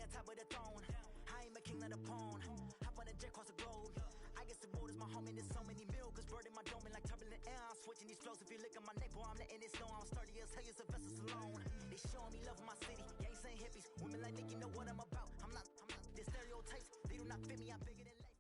top of the throne. I ain't a king of the pawn. Hop on a jet across the globe. I guess the world is my home and there's so many milkers burning my dome like turbulent air. I'm switching these flows. If you look at my neck, boy, I'm letting it slow. I'm sturdy as hell, it's a vessel alone. They showing me love in my city. Gang saying hippies. Women like Nick, you know what I'm about. I'm not the stereotypes. They do not fit me. I'm bigger than life.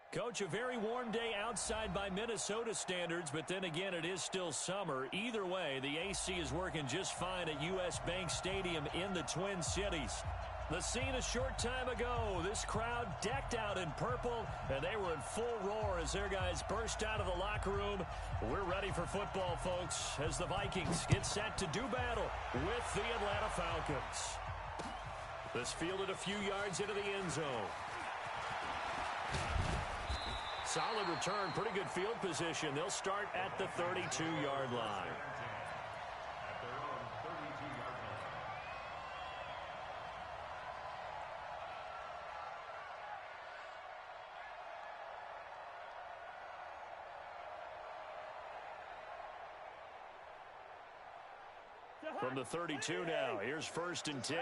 Coach, a very warm day outside by Minnesota standards, but then again, it is still summer. Either way, the AC is working just fine at U.S. Bank Stadium in the Twin Cities. The scene a short time ago, this crowd decked out in purple, and they were in full roar as their guys burst out of the locker room. We're ready for football, folks, as the Vikings get set to do battle with the Atlanta Falcons. This fielded a few yards into the end zone. Solid return, pretty good field position. They'll start at the 32-yard line. From the 32 now, here's 1st and 10.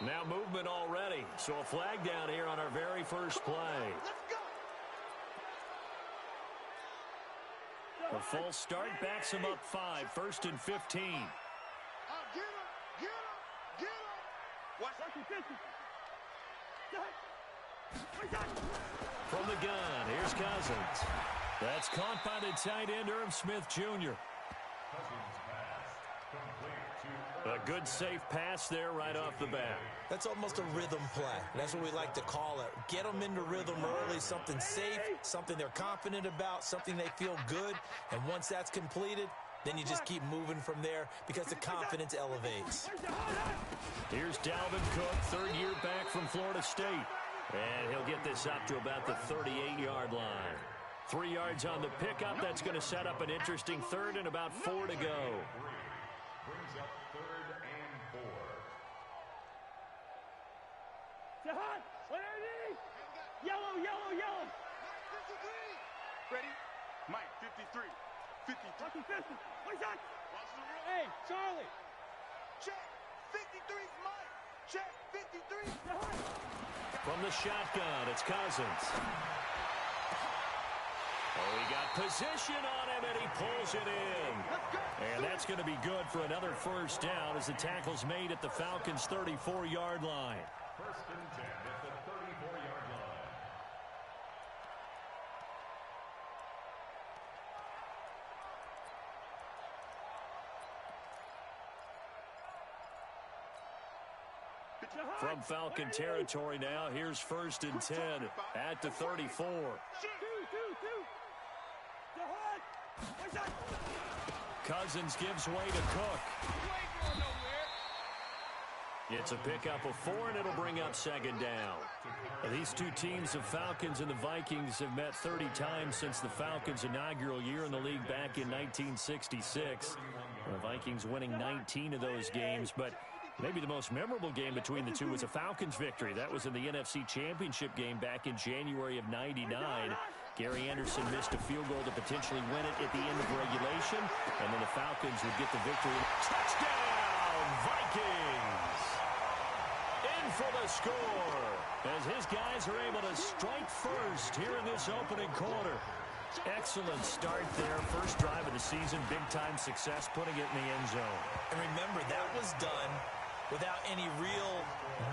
Now movement already, so a flag down here on our very first play. A false start backs him up 5, 1st and 15. From the gun, here's Cousins. That's caught by the tight end, Irv Smith Jr. A good safe pass there right off the bat. That's almost a rhythm play. That's what we like to call it. Get them into rhythm early, something safe, something they're confident about, something they feel good. And once that's completed, then you just keep moving from there because the confidence elevates. Here's Dalvin Cook, third year back from Florida State. And he'll get this up to about the 38-yard line. 3 yards on the pickup. That's going to set up an interesting third and about 4 to go. Brings up 3rd and 4. Jahan, what are these? Yellow, yellow, yellow. Ready? Mike, 53. 53. What's that? Hey, Charlie. Check. 53's Mike. Check. 53. Jahan. From the shotgun, it's Cousins. Oh, he got position on him, and he pulls it in. And that's going to be good for another first down as the tackle's made at the Falcons' 34-yard line. 1st and 10 at the 34-yard line. From Falcon territory now, here's 1st and 10 at the 34. Cousins gives way to Cook. It's a pickup of 4, and it'll bring up 2nd down. These two teams, the Falcons and the Vikings, have met 30 times since the Falcons' inaugural year in the league back in 1966. The Vikings winning 19 of those games, but maybe the most memorable game between the two was a Falcons victory. That was in the NFC Championship game back in January of '99. Gary Anderson missed a field goal to potentially win it at the end of regulation, and then the Falcons would get the victory. Touchdown, Vikings! In for the score, as his guys are able to strike first here in this opening quarter. Excellent start there. First drive of the season, big-time success, putting it in the end zone. And remember, that was done without any real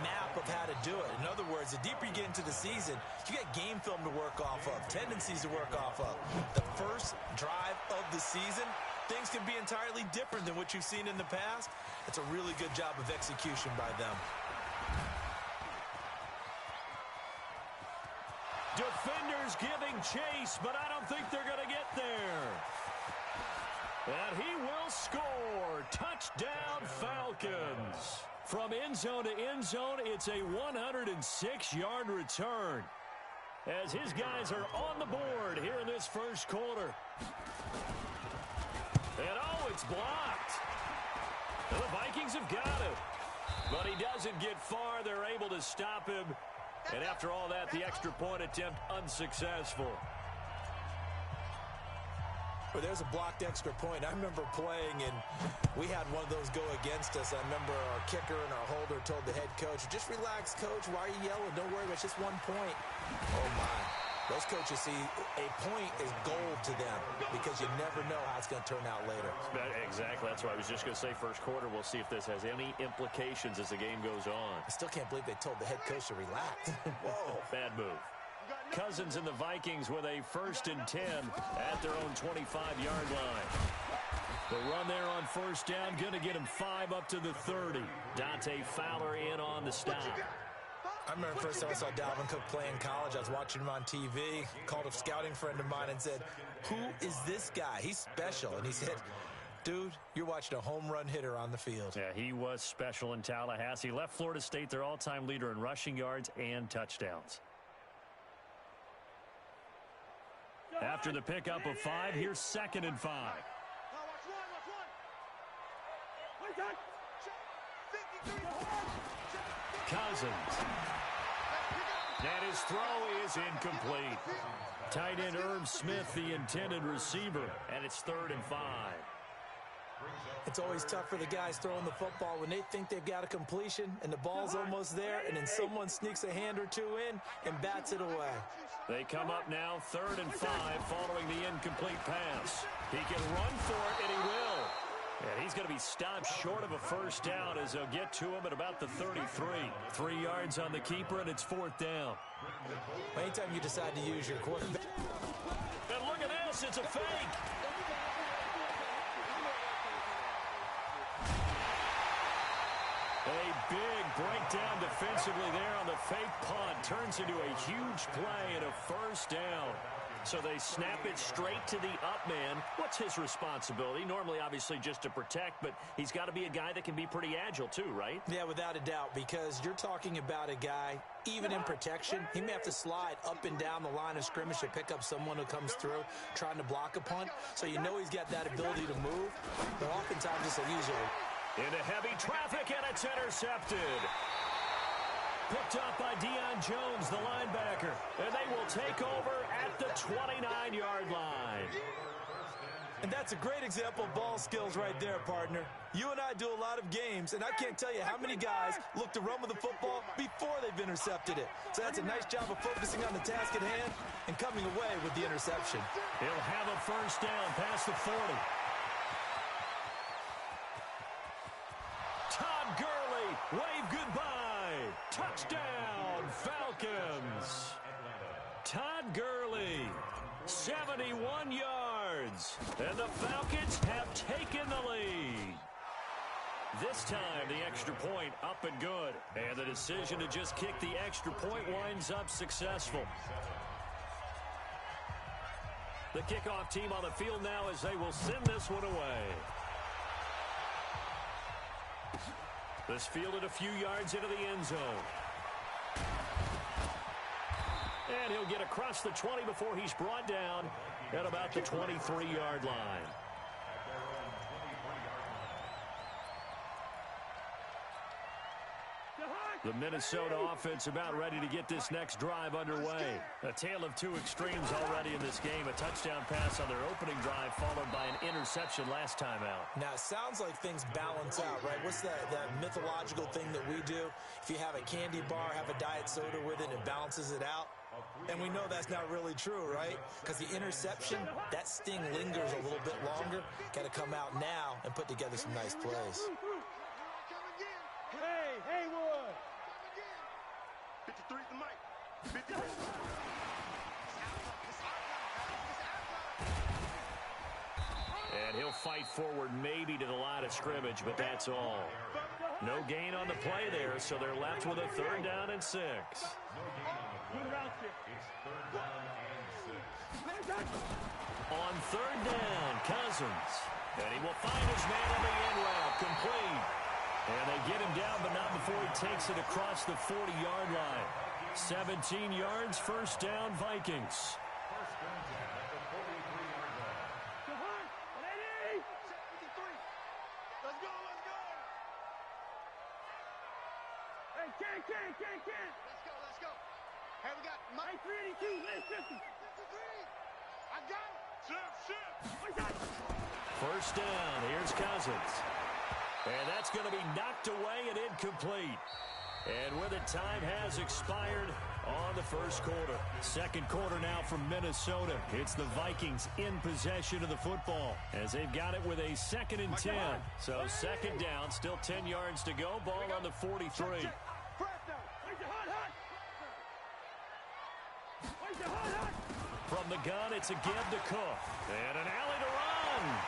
map of how to do it. In other words, the deeper you get into the season, you got game film to work off of, tendencies to work off of. The first drive of the season, things can be entirely different than what you've seen in the past. It's a really good job of execution by them. Defenders giving chase, but I don't think they're going to get there. And he will score. Touchdown, Falcons. From end zone to end zone, it's a 106-yard return, as his guys are on the board here in this first quarter. And oh, it's blocked. And the Vikings have got it. But he doesn't get far. They're able to stop him. And after all that, the extra point attempt unsuccessful. Well, there's a blocked extra point. I remember playing, and we had one of those go against us. I remember our kicker and our holder told the head coach, just relax, coach. Why are you yelling? Don't worry, it's just 1 point. Oh, my. Those coaches see a point is gold to them because you never know how it's going to turn out later. Exactly. That's what I was just going to say. First quarter, we'll see if this has any implications as the game goes on. I still can't believe they told the head coach to relax. Whoa, bad move. Cousins and the Vikings with a 1st and 10 at their own 25-yard line. The run there on 1st down, going to get him 5 up to the 30. Dante Fowler in on the stop. I remember first time I saw Dalvin Cook play in college. I was watching him on TV, called a scouting friend of mine and said, who is this guy? He's special. And he said, dude, you're watching a home run hitter on the field. Yeah, he was special in Tallahassee. Left Florida State their all-time leader in rushing yards and touchdowns. After the pickup of 5, here's 2nd and 5. Cousins. And his throw is incomplete. Tight end Irv Smith, the intended receiver, and it's 3rd and 5. It's always tough for the guys throwing the football when they think they've got a completion and the ball's almost there, and then someone sneaks a hand or two in and bats it away. They come up now 3rd and 5 following the incomplete pass. He can run for it, and he will. And he's going to be stopped short of a 1st down as they'll get to him at about the 33. 3 yards on the keeper, and it's 4th down. Anytime you decide to use your quarterback. And look at this, it's a fake. A big breakdown defensively there on the fake punt. Turns into a huge play and a 1st down. So they snap it straight to the up man. What's his responsibility? Normally, obviously, just to protect, but he's got to be a guy that can be pretty agile too, right? Yeah, without a doubt, because you're talking about a guy, even in protection, he may have to slide up and down the line of scrimmage to pick up someone who comes through trying to block a punt. So you know he's got that ability to move, but oftentimes it's a usual. Into heavy traffic, and it's intercepted. Picked up by Deion Jones, the linebacker. And they will take over at the 29-yard line. And that's a great example of ball skills right there, partner. You and I do a lot of games, and I can't tell you how many guys look to run with the football before they've intercepted it. So that's a nice job of focusing on the task at hand and coming away with the interception. He'll have a 1st down past the 40. Todd Gurley, wave goodbye. Touchdown, Falcons. Todd Gurley, 71 yards. And the Falcons have taken the lead. This time, the extra point up and good. And the decision to just kick the extra point winds up successful. The kickoff team on the field now as they will send this one away. This fielded a few yards into the end zone. And he'll get across the 20 before he's brought down at about the 23-yard line. The Minnesota offense about ready to get this next drive underway. A tale of two extremes already in this game. A touchdown pass on their opening drive followed by an interception last time out. Now, it sounds like things balance out, right? What's that mythological thing that we do? If you have a candy bar, have a diet soda with it, it balances it out. And we know that's not really true, right? Because the interception, that sting lingers a little bit longer. Got to come out now and put together some nice plays. Hey, Haywood! 53 the mic. 53. And he'll fight forward maybe to the line of scrimmage, but that's all. No gain on the play there, so they're left with a 3rd down and 6. On 3rd down, Cousins. And he will find his man on the end route, complete. And they get him down, but not before he takes it across the 40-yard line. 17 yards, 1st down, Vikings. Can't. Let's go. Hey, we got Mike 382, list 50. 53. I got it. Shift. First down. Here's Cousins. And that's going to be knocked away and incomplete. And with it, time has expired on the first quarter. Second quarter now from Minnesota. It's the Vikings in possession of the football as they've got it with a 2nd and 10. So second down, still 10 yards to go. Ball on the 43. From the gun, it's again to Cook. And an alley to run.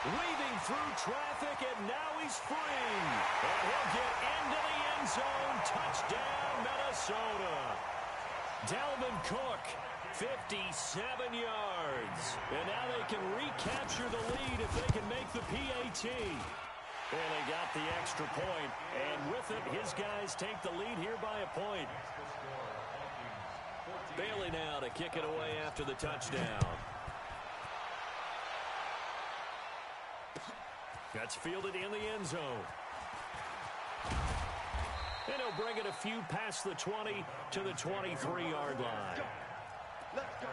Weaving through traffic, and now he's free. And he'll get into the end zone. Touchdown, Minnesota. Dalvin Cook, 57 yards. And now they can recapture the lead if they can make the PAT. And they got the extra point. And with it, his guys take the lead here by a point. Bailey now to kick it away after the touchdown. That's fielded in the end zone. And he'll bring it a few past the 20 to the 23-yard line. Let's go.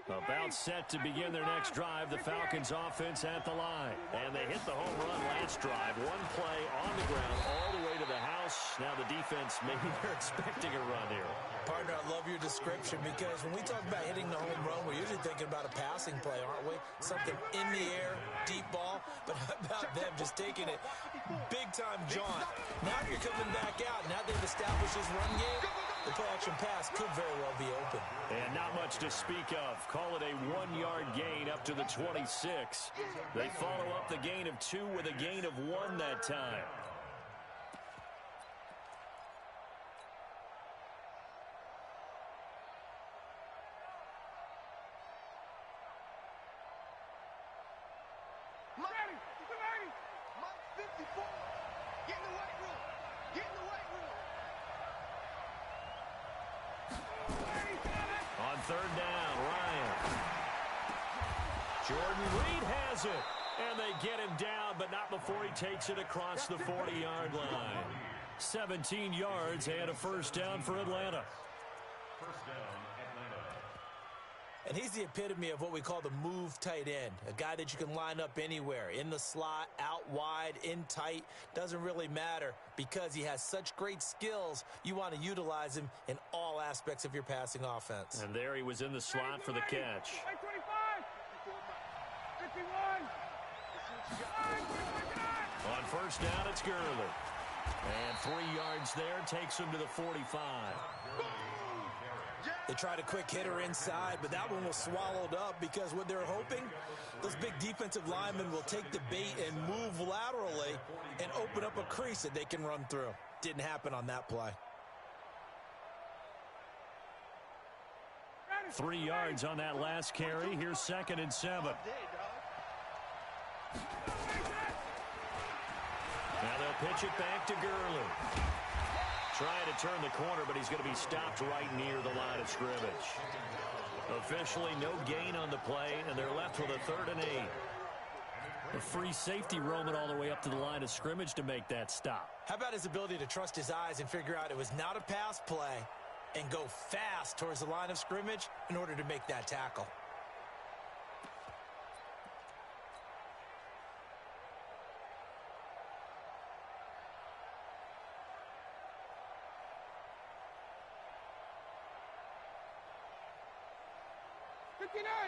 About set to begin their next drive, the Falcons offense at the line. And they hit the home run last drive. One play on the ground all the way to the house. Now the defense, maybe they're expecting a run here. Partner, I love your description because when we talk about hitting the home run, we're usually thinking about a passing play, aren't we? Something in the air, deep ball. But how about them just taking it big-time jaunt? Now you're coming back out. Now they've established this run game. The play-action pass could very well be open. And not much to speak of. Call it a 1-yard gain up to the 26. They follow up the gain of 2 with a gain of 1 that time. Mike 54. Get in the weight room. Get in the weight room. On third down, Ryan. Jordan Reed has it. And they get him down, but not before he takes it across the 40-yard line. 17 yards and a first down for Atlanta. First down, Atlanta. And he's the epitome of what we call the move tight end. A guy that you can line up anywhere. In the slot, out wide, in tight. Doesn't really matter because he has such great skills. You want to utilize him in all aspects of your passing offense. And there he was in the slot for the catch. 51. On first down, it's Gurley. And 3 yards there takes him to the 45. They tried a quick hitter inside, but that one was swallowed up because what they're hoping, those big defensive linemen will take the bait and move laterally and open up a crease that they can run through. Didn't happen on that play. 3 yards on that last carry. Here's 2nd and 7. Now they'll pitch it back to Gurley. Trying to turn the corner, but he's going to be stopped right near the line of scrimmage. Officially, no gain on the play, and they're left with a 3rd and 8. A free safety roaming all the way up to the line of scrimmage to make that stop. How about his ability to trust his eyes and figure out it was not a pass play and go fast towards the line of scrimmage in order to make that tackle?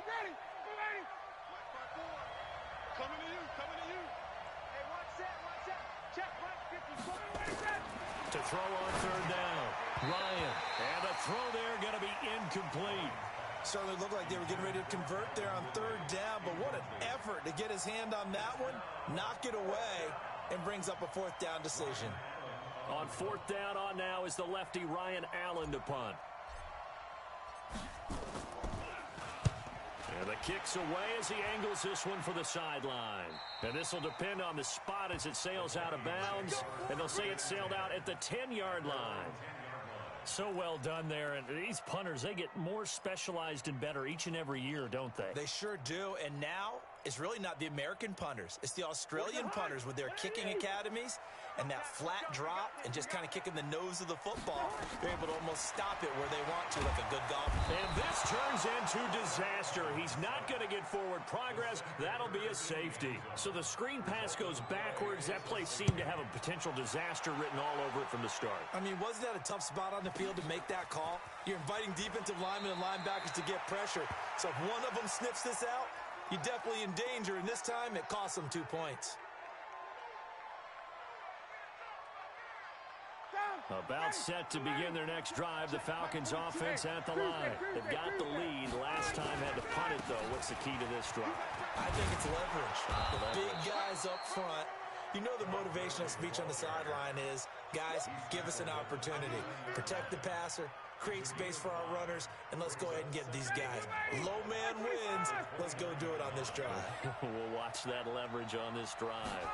Ready. Coming to you. Hey, watch that. Check, Mike 54. To throw on 3rd down. Ryan. And the throw there going to be incomplete. Certainly looked like they were getting ready to convert there on 3rd down, but what an effort to get his hand on that one, knock it away, and brings up a 4th down decision. On 4th down on now is the lefty Ryan Allen to punt. And the kick's away as he angles this one for the sideline. And this will depend on the spot as it sails out of bounds. And they'll say it sailed out at the 10-yard line. So well done there. And these punters, they get more specialized and better each and every year, don't they? They sure do. And now it's really not the American punters. It's the Australian punters with their kicking academies and that flat drop and just kind of kicking the nose of the football. They're able to almost stop it where they want to, like a good golfer. And this turns into disaster. He's not going to get forward progress. That'll be a safety. So the screen pass goes backwards. That play seemed to have a potential disaster written all over it from the start. I mean, wasn't that a tough spot on the field to make that call? You're inviting defensive linemen and linebackers to get pressure. So if one of them sniffs this out, you're definitely in danger, and this time it costs them 2 points. About set to begin their next drive, the Falcons offense at the line. They've got the lead. Last time had to punt it, though. What's the key to this drive? I think it's leverage. The big guys up front. You know the motivational speech on the sideline is, guys, give us an opportunity. Protect the passer, create space for our runners, and let's go ahead and get these guys. Low man wins. Let's go do it on this drive. We'll watch that leverage on this drive.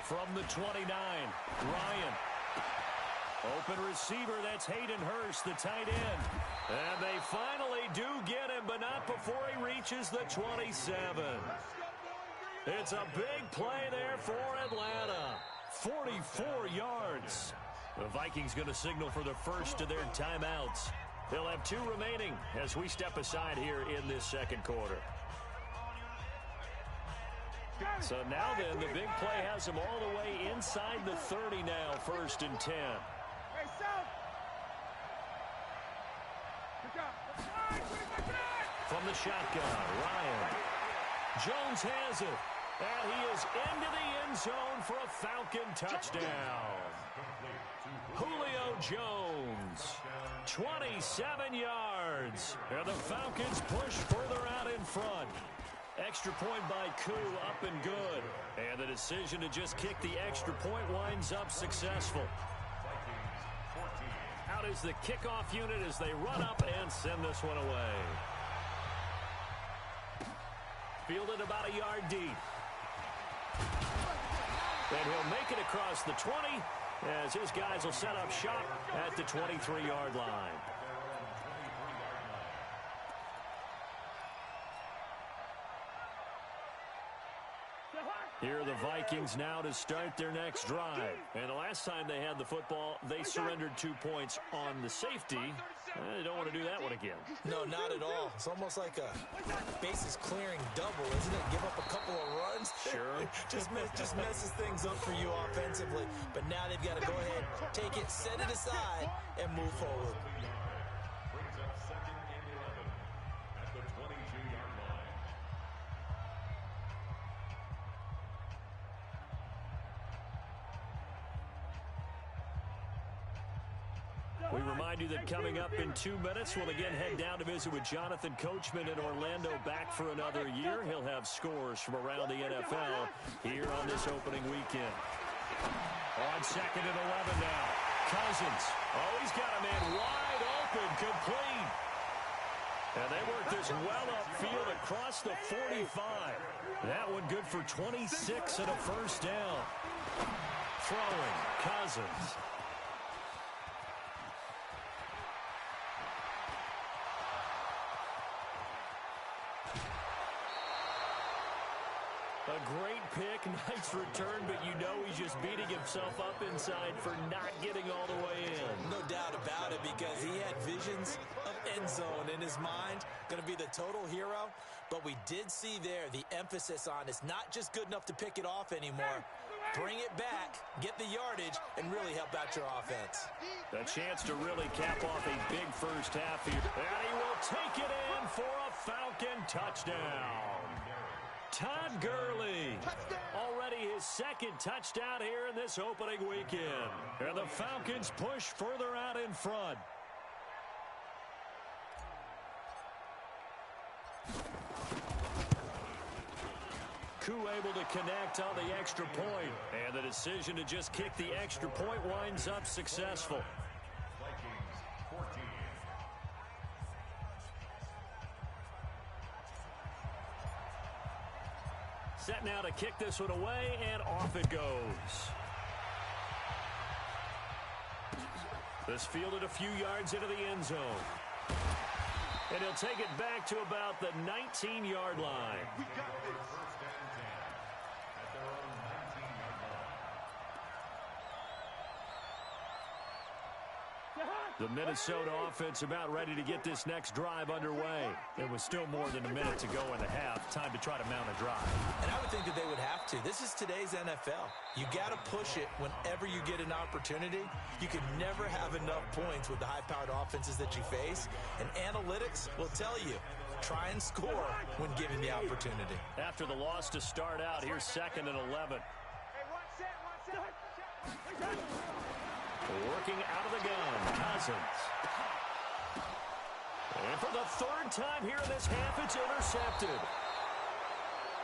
From the 29, Ryan. Open receiver, that's Hayden Hurst, the tight end. And they finally do get him, but not before he reaches the 27. It's a big play there for Atlanta. 44 yards. The Vikings going to signal for the first of their timeouts. They'll have 2 remaining as we step aside here in this second quarter. So now then, the big play has them all the way inside the 30 now, 1st and 10. From the shotgun, Ryan. Jones has it. And he is into the end zone for a Falcon touchdown. Julio Jones, 27 yards. And the Falcons push further out in front. Extra point by Koo, up and good. And the decision to just kick the extra point winds up successful. Out is the kickoff unit as they run up and send this one away. Fielded about a yard deep. And he'll make it across the 20 as his guys will set up shop at the 23-yard line. Here are the Vikings now to start their next drive. And the last time they had the football, they surrendered 2 points on the safety. They don't want to do that one again. No, not at all. It's almost like a bases clearing double, isn't it? Give up a couple of runs. Sure. just messes things up for you offensively. But now they've got to go ahead, take it, set it aside, and move forward. Brings up 2nd and 11 at the 22-yard line. We remind you that coming up in 2 minutes, we'll again head down to visit with Jonathan Coachman in Orlando, back for another year. He'll have scores from around the NFL here on this opening weekend. On 2nd and 11 now. Cousins. Oh, he's got a man wide open, complete. And they work this well upfield across the 45. That one good for 26 and a first down. Throwing, Cousins. A great pick, nice return, but you know he's just beating himself up inside for not getting all the way in. No doubt about it, because he had visions of end zone in his mind. Going to be the total hero. But we did see there the emphasis on it's not just good enough to pick it off anymore. Bring it back, get the yardage, and really help out your offense. A chance to really cap off a big first half here. And he will take it in for a Falcon touchdown. Todd Gurley, already his 2nd touchdown here in this opening weekend. And the Falcons push further out in front. Koo able to connect on the extra point. And the decision to just kick the extra point winds up successful. Vikings 14. Set now to kick this one away, and off it goes. This fielded a few yards into the end zone. And he'll take it back to about the 19-yard line. We got this. First and 10 at their own 19-yard line. The Minnesota offense about ready to get this next drive underway. There was still more than a minute to go in the half. Time to try to mount a drive. And I would think that they would have to. This is today's NFL. You got to push it whenever you get an opportunity. You can never have enough points with the high-powered offenses that you face. And analytics will tell you, try and score when given the opportunity. After the loss to start out, here's 2nd and 11. Hey, one set. Working out of the gun, Cousins. And for the 3rd time here in this half, it's intercepted.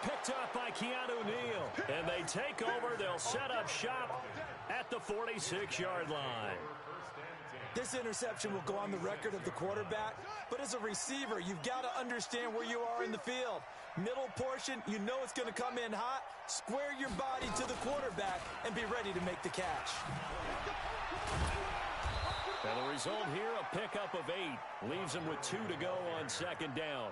Picked up by Keanu Neal. And they take over. They'll set up shop at the 46-yard line. This interception will go on the record of the quarterback, but as a receiver, you've got to understand where you are in the field. Middle portion, you know it's going to come in hot. Square your body to the quarterback and be ready to make the catch. And the result here, a pickup of 8. Leaves them with 2 to go on 2nd down.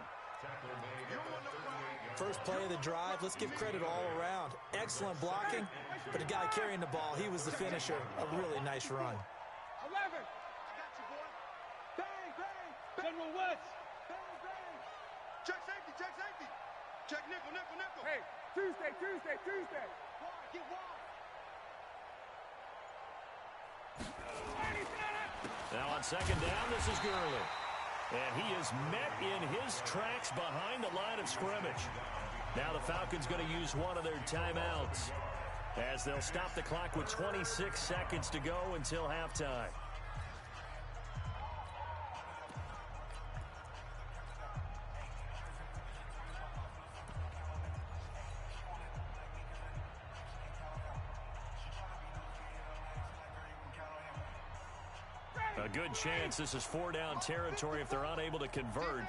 First play of the drive, let's give credit all around. Excellent blocking, but the guy carrying the ball, he was the finisher. A really nice run. 11. I got you, boy. Bang, bang. General West. Bang, bang. Check safety, check safety. Check nickel, nickel, nickel. Hey, Tuesday. Wide, get wide. Now on 2nd down, this is Gurley. And he is met in his tracks behind the line of scrimmage. Now the Falcons going to use one of their timeouts as they'll stop the clock with 26 seconds to go until halftime. A good chance this is 4-down territory if they're unable to convert.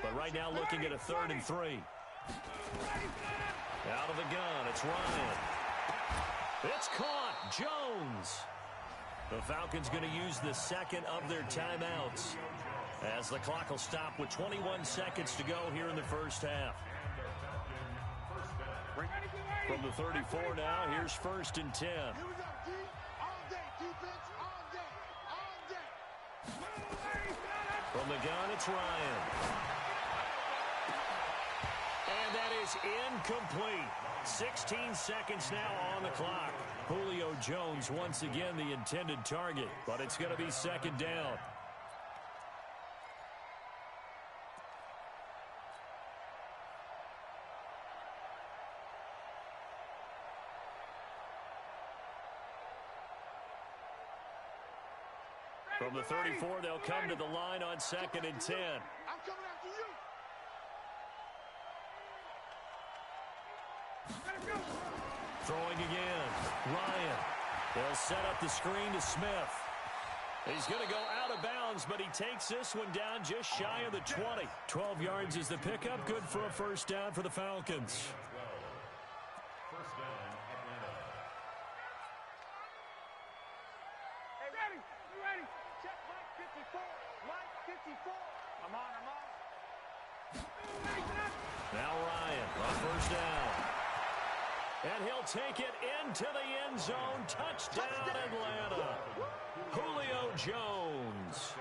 But right now looking at a 3rd and 3. Out of the gun, it's Ryan. It's caught. Jones. The Falcons going to use the 2nd of their timeouts as the clock will stop with 21 seconds to go here in the first half. From the 34 now, here's 1st and 10. Here we go, D. All day, defense, all day. From the gun, it's Ryan. And that is incomplete. 16 seconds now on the clock. Julio Jones once again the intended target, but it's going to be 2nd down. From the 34, they'll come to the line on 2nd and 10. I'm coming after you. Throwing again. Ryan. They'll set up the screen to Smith. He's going to go out of bounds, but he takes this one down just shy of the 20. 12 yards is the pickup. Good for a 1st down for the Falcons. First down, Atlanta. Hey, ready. You ready? Check Mike 54. Mike 54. I'm on. Now Ryan on 1st down. And he'll take it into the end zone. Touchdown, Atlanta. Julio Jones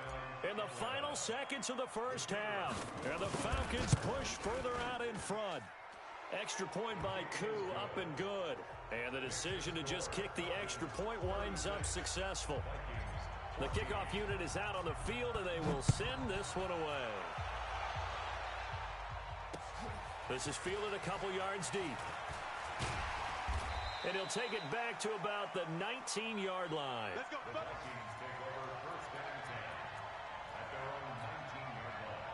in the final seconds of the first half. And the Falcons push further out in front. Extra point by Koo, up and good. And the decision to just kick the extra point winds up successful. The kickoff unit is out on the field, and they will send this one away. This is fielded a couple yards deep. And he'll take it back to about the 19-yard line. Let's go, The Vikings take over 1st and 10 at their own 19-yard line.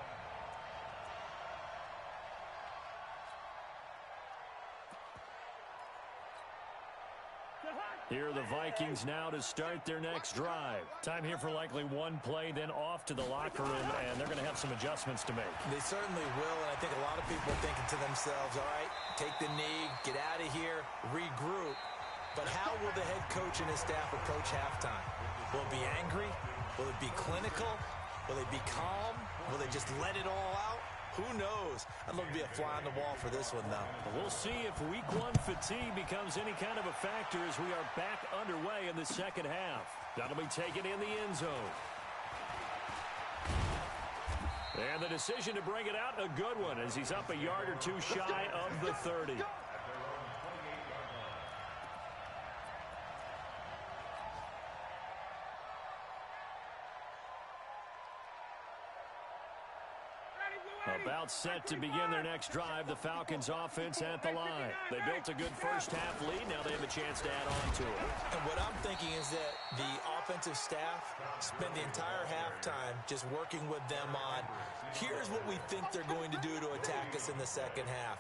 Here are the Vikings now to start their next drive. Time here for likely one play, then off to the locker room, and they're going to have some adjustments to make. They certainly will, and I think a lot of people are thinking to themselves, all right, take the knee, get out of here, regroup. But how will the head coach and his staff approach halftime? Will it be angry? Will it be clinical? Will they be calm? Will they just let it all out? Who knows? I'd love to be a fly on the wall for this one, though. We'll see if Week 1 fatigue becomes any kind of a factor as we are back underway in the second half. That'll be taken in the end zone. And the decision to bring it out, a good one, as he's up a yard or two shy of the 30. About set to begin their next drive, the Falcons offense at the line. They built a good first half lead. Now they have a chance to add on to it. And what I'm thinking is that the offensive staff spent the entire halftime just working with them on, here's what we think they're going to do to attack us in the second half.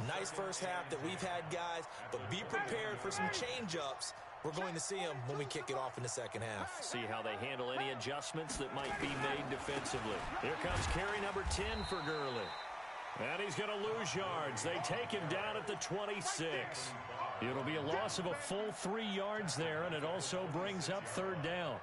Nice first half that we've had, guys, but be prepared for some change-ups. We're going to see them when we kick it off in the second half. See how they handle any adjustments that might be made defensively. Here comes carry number 10 for Gurley. And he's going to lose yards. They take him down at the 26. It'll be a loss of a full 3 yards there, and it also brings up third down.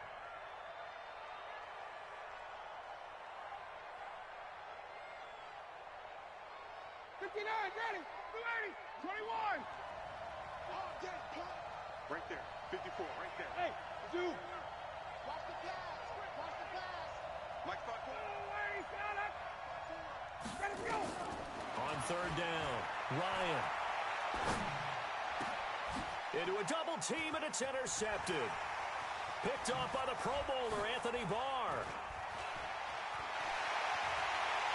Right there, 54, right there. Hey, dude. Watch the pass. Watch the pass. Mike Falcons. Let it go. On third down, Ryan. Into a double team, and it's intercepted. Picked off by the Pro Bowler, Anthony Barr.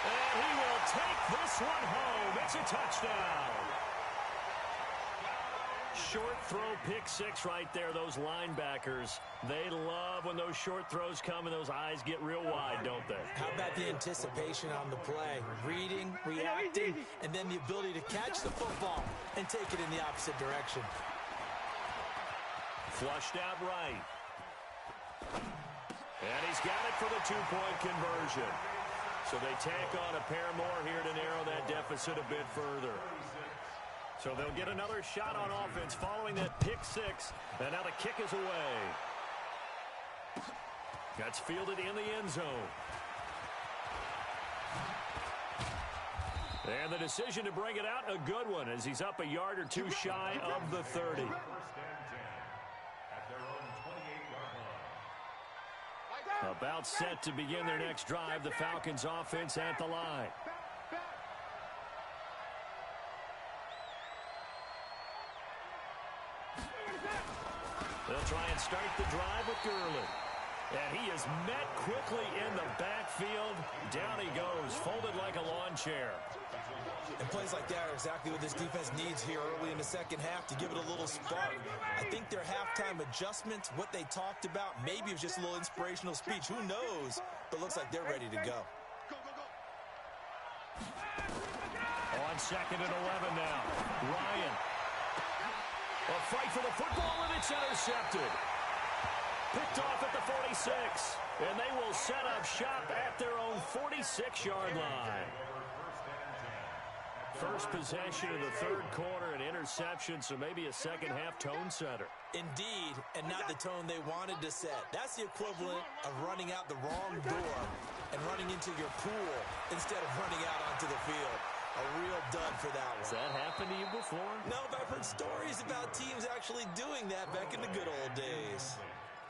And he will take this one home. It's a touchdown. Short throw, pick six right there. Those linebackers, they love when those short throws come and those eyes get real wide, don't they? How about the anticipation on the play? Reading, reacting, and then the ability to catch the football and take it in the opposite direction. Flushed out right. And he's got it for the two-point conversion. So they tack on a pair more here to narrow that deficit a bit further. So they'll get another shot on offense following that pick six. And now the kick is away. That's fielded in the end zone. And the decision to bring it out, a good one, as he's up a yard or two shy of the 30. About set to begin their next drive, the Falcons offense at the line. They'll try and start the drive with Gurley. And he is met quickly in the backfield. Down he goes, folded like a lawn chair. And plays like that are exactly what this defense needs here early in the second half to give it a little spark. I think their halftime adjustments, what they talked about, maybe it was just a little inspirational speech. Who knows? But looks like they're ready to go. On second and 11 now. Ryan. A fight for the football, and it's intercepted. Picked off at the 46. And they will set up shop at their own 46-yard line. First possession of the third quarter, an interception, so maybe a second-half tone setter. Indeed, and not the tone they wanted to set. That's the equivalent of running out the wrong door and running into your pool instead of running out onto the field. A real dud for that one. Has that happened to you before? No, but I've heard stories about teams actually doing that back in the good old days.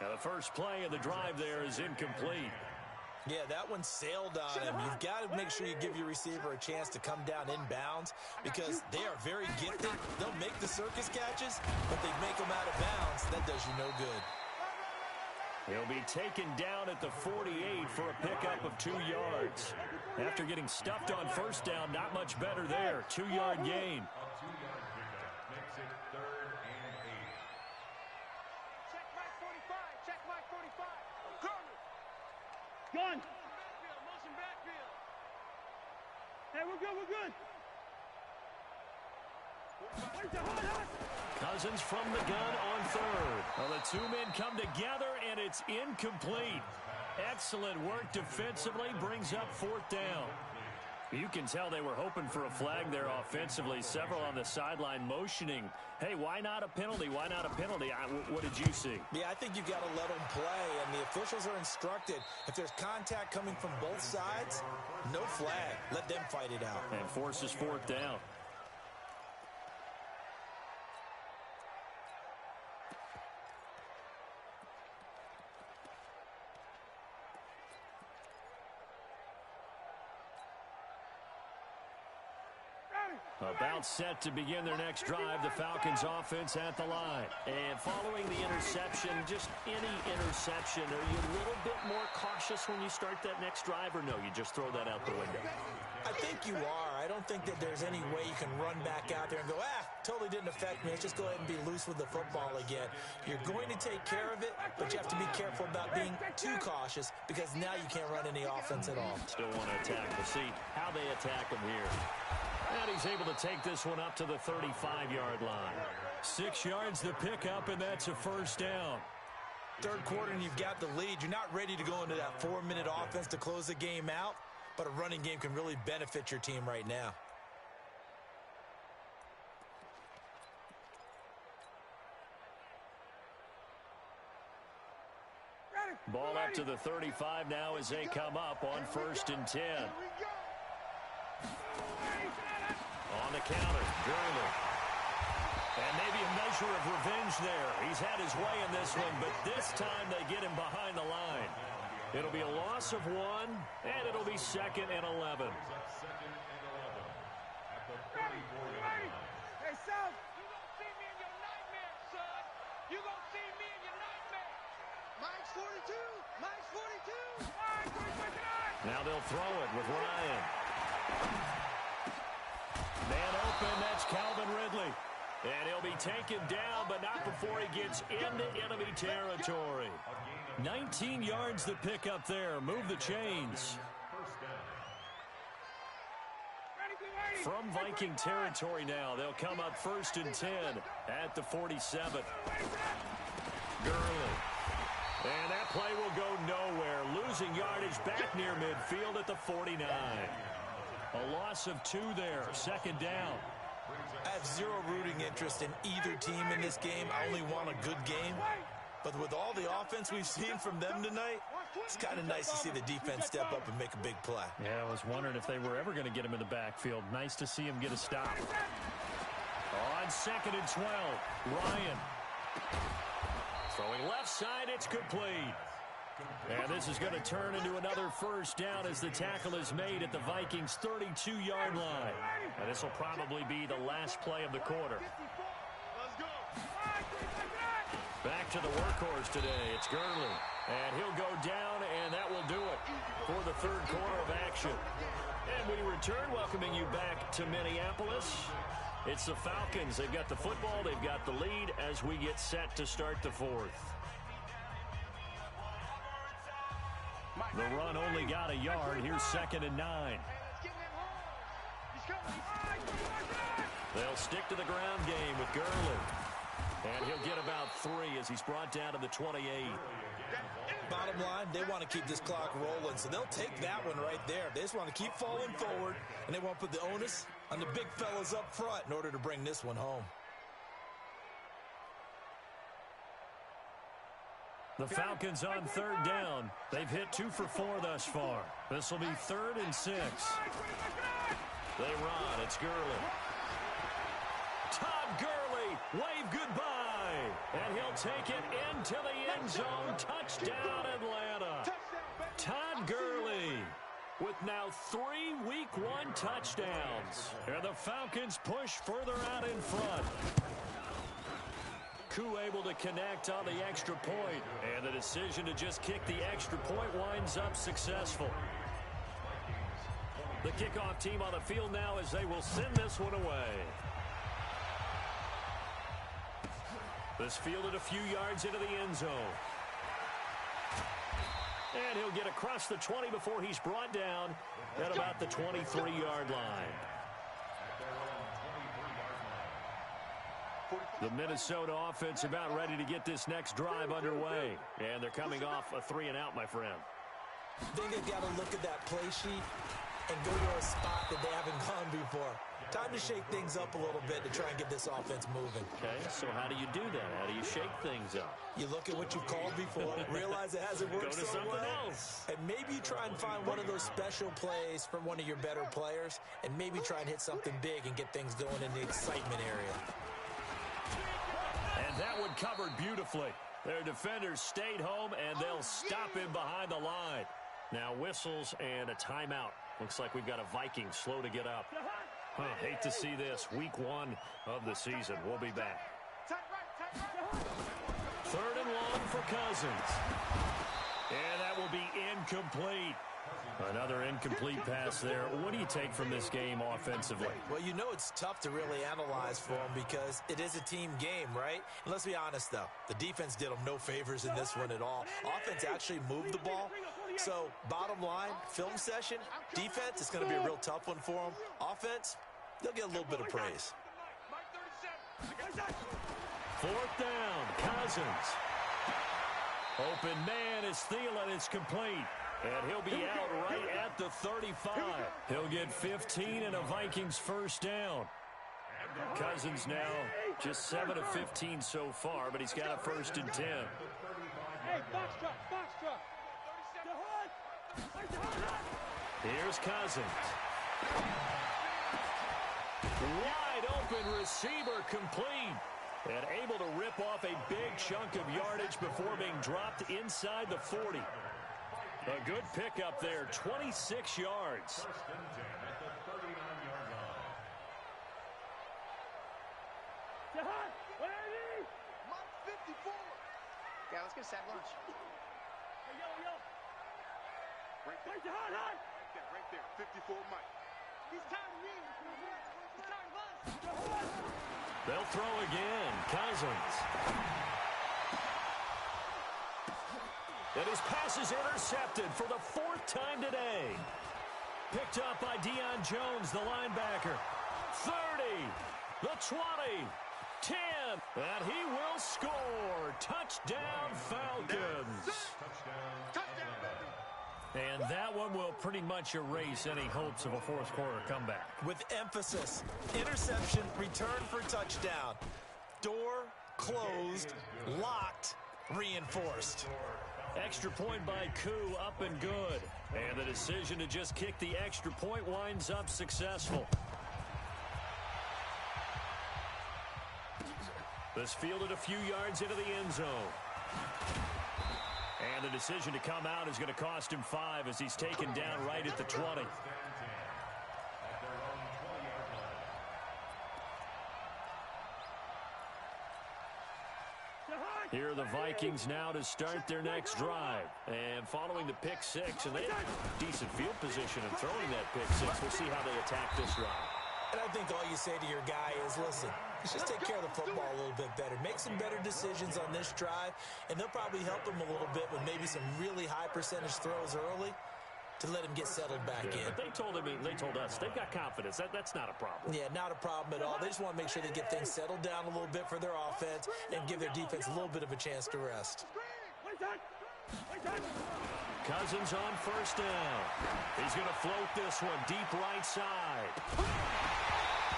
Now the first play of the drive there is incomplete. Yeah, that one sailed on him. You've got to make sure you give your receiver a chance to come down inbounds because they are very gifted. They'll make the circus catches, but they make them out of bounds. That does you no good. He'll be taken down at the 48 for a pickup of 2 yards. After getting stuffed on first down, not much better there. 2-yard gain. Makes it 3rd and 8. Check Mike 45. Check Mike 45. Gun. Motion backfield. Hey, we're good. We're good. Cousins from the gun on third. Well, the two men come together, and it's incomplete. Excellent work defensively, brings up fourth down. You can tell they were hoping for a flag there offensively. Several on the sideline motioning, hey, why not a penalty? Why not a penalty? What did you see? Yeah, I think you've got to let them play, and the officials are instructed. If there's contact coming from both sides, no flag. Let them fight it out. And forces fourth down. About set to begin their next drive, the Falcons offense at the line. And following the interception, just any interception, are you a little bit more cautious when you start that next drive, or no, you just throw that out the window? I think you are. I don't think that there's any way you can run back out there and go, totally didn't affect me. Let's just go ahead and be loose with the football again. You're going to take care of it, but you have to be careful about being too cautious because now you can't run any offense at all. Still want to attack. We'll see how they attack him here. And he's able to take this one up to the 35-yard line. 6 yards the pickup, and that's a first down. Third quarter, and you've got the lead. You're not ready to go into that 4-minute offense to close the game out, but a running game can really benefit your team right now. Ball up to the 35 now as they come up on 1st and 10. On the counter, Gurley. And maybe a measure of revenge there. He's had his way in this one, but this time they get him behind the line. It'll be a loss of 1, and it'll be 2nd and 11. Hey, South, you gonna see me in your nightmare, son. You gonna see me in your nightmare. Mike's 42. Mike's 42. Now they'll throw it with Ryan. Man open, that's Calvin Ridley. And he'll be taken down, but not before he gets into enemy territory. 19 yards to pick up there. Move the chains. From Viking territory now, they'll come up 1st and 10 at the 47. Gurley. And that play will go nowhere. Losing yardage back near midfield at the 49. A loss of 2 there. 2nd down. I have zero rooting interest in either team in this game. I only want a good game. But with all the offense we've seen from them tonight, it's kind of nice to see the defense step up and make a big play. Yeah, I was wondering if they were ever going to get him in the backfield. Nice to see him get a stop. On 2nd and 12, Ryan. Throwing left side, it's complete. And this is going to turn into another first down as the tackle is made at the Vikings' 32-yard line. And this will probably be the last play of the quarter. Back to the workhorse today. It's Gurley. And he'll go down, and that will do it for the 3rd quarter of action. And we return, welcoming you back to Minneapolis. It's the Falcons. They've got the football. They've got the lead as we get set to start the 4th. The run only got a yard. Here's 2nd and 9. They'll stick to the ground game with Gurley. And he'll get about 3 as he's brought down to the 28. Bottom line, they want to keep this clock rolling, so they'll take that one right there. They just want to keep falling forward, and they want to put the onus on the big fellas up front in order to bring this one home. The Falcons on 3rd down. They've hit 2 for 4 thus far. This will be 3rd and 6. They run. It's Gurley. Todd Gurley, wave goodbye. And he'll take it into the end zone. Touchdown, Atlanta. Todd Gurley with now 3 Week 1 touchdowns. And the Falcons push further out in front. Koo able to connect on the extra point, and the decision to just kick the extra point winds up successful. The kickoff team on the field now as they will send this one away. This fielded a few yards into the end zone. And he'll get across the 20 before he's brought down at about the 23-yard line. The Minnesota offense about ready to get this next drive underway. And they're coming off a 3-and-out, my friend. I think they've got to look at that play sheet and go to a spot that they haven't gone before. Time to shake things up a little bit to try and get this offense moving. Okay, so how do you do that? How do you shake things up? You look at what you've called before, realize it hasn't worked Go to so something well, else. and maybe you try and find one of those special plays from one of your better players, and maybe try and hit something big and get things going in the excitement area. And that one covered beautifully. Their defenders stayed home, and they'll stop him behind the line. Now whistles and a timeout. Looks like we've got a Viking slow to get up. Hate to see this. Week 1 of the season. We'll be back. Third and long for Cousins. And that will be incomplete. Another incomplete pass there. What do you take from this game offensively? Well, you know it's tough to really analyze for them because it is a team game, right? And let's be honest, though. The defense did them no favors in this one at all. Offense actually moved the ball. So, bottom line, film session, defense, it's going to be a real tough one for them. Offense, they'll get a little bit of praise. Fourth down, Cousins. Open man is Thielen. It's complete. And he'll be out right at the 35. He'll get 15 and a Vikings first down. Cousins now just 7 of 15 so far, but he's got a first and 10. Hey, box truck. Here's Cousins. Wide open receiver complete. And able to rip off a big chunk of yardage before being dropped inside the 40. A good pickup there, 26 yards. Yeah, let's get sack lunch. Right there, 54 Mike. He's tired of me. He's tired of us. They'll throw again. Cousins. And his pass is intercepted for the 4th time today. Picked up by Deion Jones, the linebacker. 30, the 20, 10, and he will score. Touchdown, Falcons. And that one will pretty much erase any hopes of a fourth quarter comeback. With emphasis, interception, return for touchdown. Door closed, locked, reinforced. Extra point by Koo, up and good. And the decision to just kick the extra point winds up successful. This fielded a few yards into the end zone. And the decision to come out is going to cost him 5 as he's taken down right at the 20. Here are the Vikings now to start their next drive. And following the pick 6, and they have decent field position in throwing that pick 6. We'll see how they attack this drive. And I think all you say to your guy is, listen, let's just take care of the football a little bit better. Make some better decisions on this drive, and they'll probably help him a little bit with maybe some really high percentage throws early to let him get settled back in. But they told us, they've got confidence. That's not a problem. Yeah, not a problem at all. They just want to make sure they get things settled down a little bit for their offense and give their defense a little bit of a chance to rest. Cousins on first down. He's going to float this one deep right side.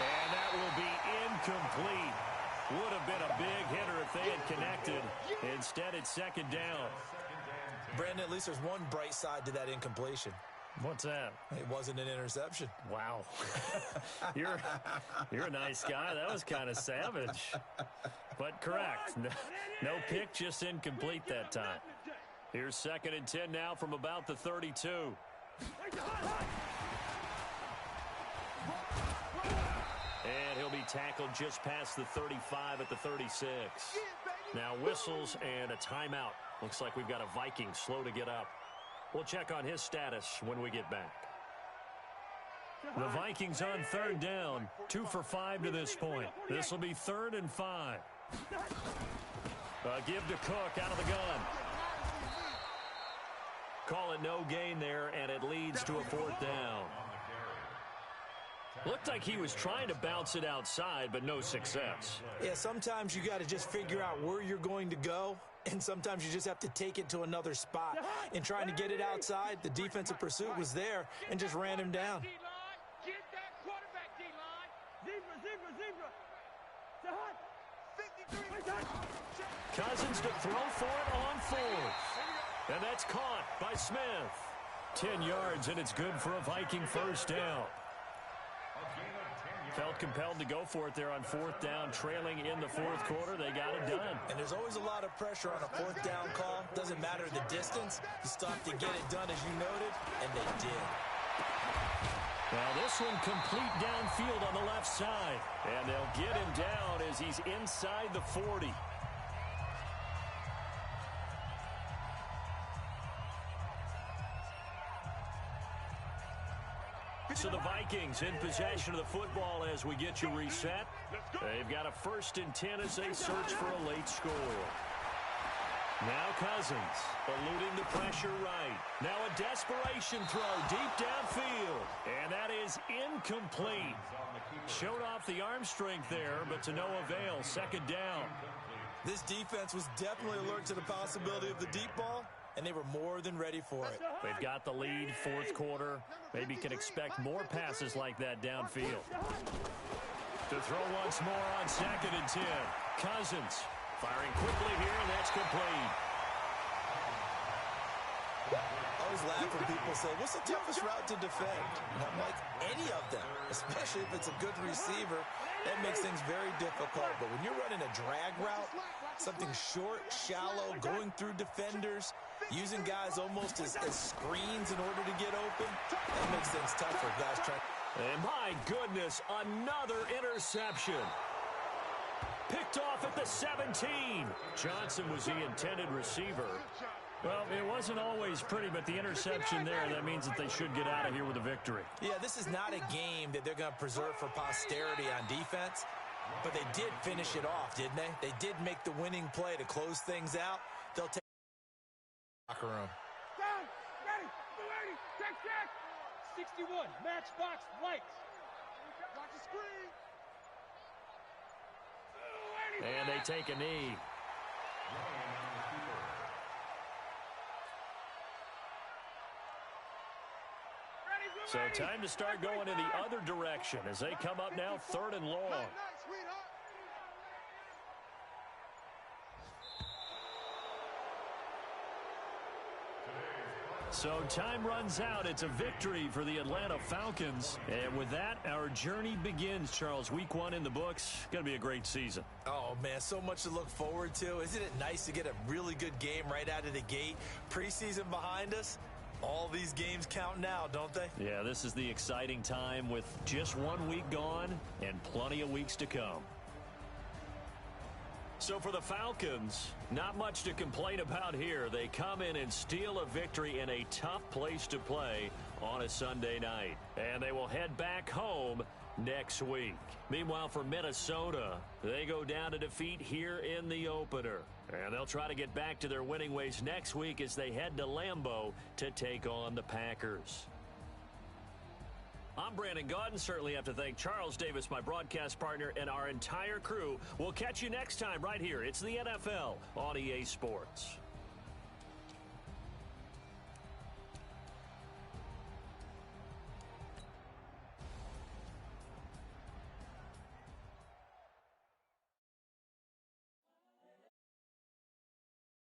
And that will be incomplete. Would have been a big hitter if they had connected. Instead, it's second down. Brandon, at least there's one bright side to that incompletion. What's that? It wasn't an interception. Wow. You're a nice guy. That was kind of savage. But correct. No pick, just incomplete that time. Here's second and 10 now from about the 32. And he'll be tackled just past the 35 at the 36. Now whistles and a timeout. Looks like we've got a Viking slow to get up. We'll check on his status when we get back. The Vikings on third down. 2 for 5 to this point. This will be 3rd and 5. Give to Cook out of the gun. Call it no gain there, and it leads to a 4th down. Looked like he was trying to bounce it outside, but no success. Yeah, sometimes you got to just figure out where you're going to go, and sometimes you just have to take it to another spot. In trying to get it outside, the defensive pursuit was there and just ran him down. Get that quarterback, D-line. Zebra. Cousins to throw for it on fourth. And that's caught by Smith. 10 yards, and it's good for a Viking first down. Felt compelled to go for it there on fourth down, trailing in the fourth quarter. They got it done. And there's always a lot of pressure on a fourth down call. Doesn't matter the distance. You stop to get it done, as you noted, and they did. Now this one complete downfield on the left side. And they'll get him down as he's inside the 40. So the Vikings in possession of the football as we get you reset. They've got a 1st and 10 as they search for a late score. Now Cousins eluding the pressure right. Now a desperation throw deep downfield. And that is incomplete. Showed off the arm strength there, but to no avail. 2nd down. This defense was definitely alert to the possibility of the deep ball, and they were more than ready for it. They've got the lead, 4th quarter. Maybe can expect more passes like that downfield. To throw once more on 2nd and 10. Cousins firing quickly here, and that's complete. I always laugh when people say, what's the toughest route to defend? And I'm like, any of them, especially if it's a good receiver. That makes things very difficult. But when you're running a drag route, something short, shallow, going through defenders, using guys almost as screens in order to get open, that makes things tough for guys trying. And my goodness, another interception. Picked off at the 17. Johnson was the intended receiver. Well, it wasn't always pretty, but the interception there, that means that they should get out of here with a victory. Yeah, this is not a game that they're going to preserve for posterity on defense, but they did finish it off, didn't they? They did make the winning play to close things out. They'll take the locker room. Down, ready, 280, check. 61, matchbox lights. Watch the screen. And they take a knee. So time to start going in the other direction as they come up now 3rd and long. So time runs out. It's a victory for the Atlanta Falcons. And with that, our journey begins, Charles. Week 1 in the books. Going to be a great season. Oh, man, so much to look forward to. Isn't it nice to get a really good game right out of the gate? Preseason behind us. All these games count now, don't they? Yeah, this is the exciting time with just 1 week gone and plenty of weeks to come. So for the Falcons, not much to complain about here. They come in and steal a victory in a tough place to play on a Sunday night. And they will head back home next week. Meanwhile, for Minnesota, they go down to defeat here in the opener. And they'll try to get back to their winning ways next week as they head to Lambeau to take on the Packers. I'm Brandon Gaudin. Certainly have to thank Charles Davis, my broadcast partner, and our entire crew. We'll catch you next time right here. It's the NFL on EA Sports.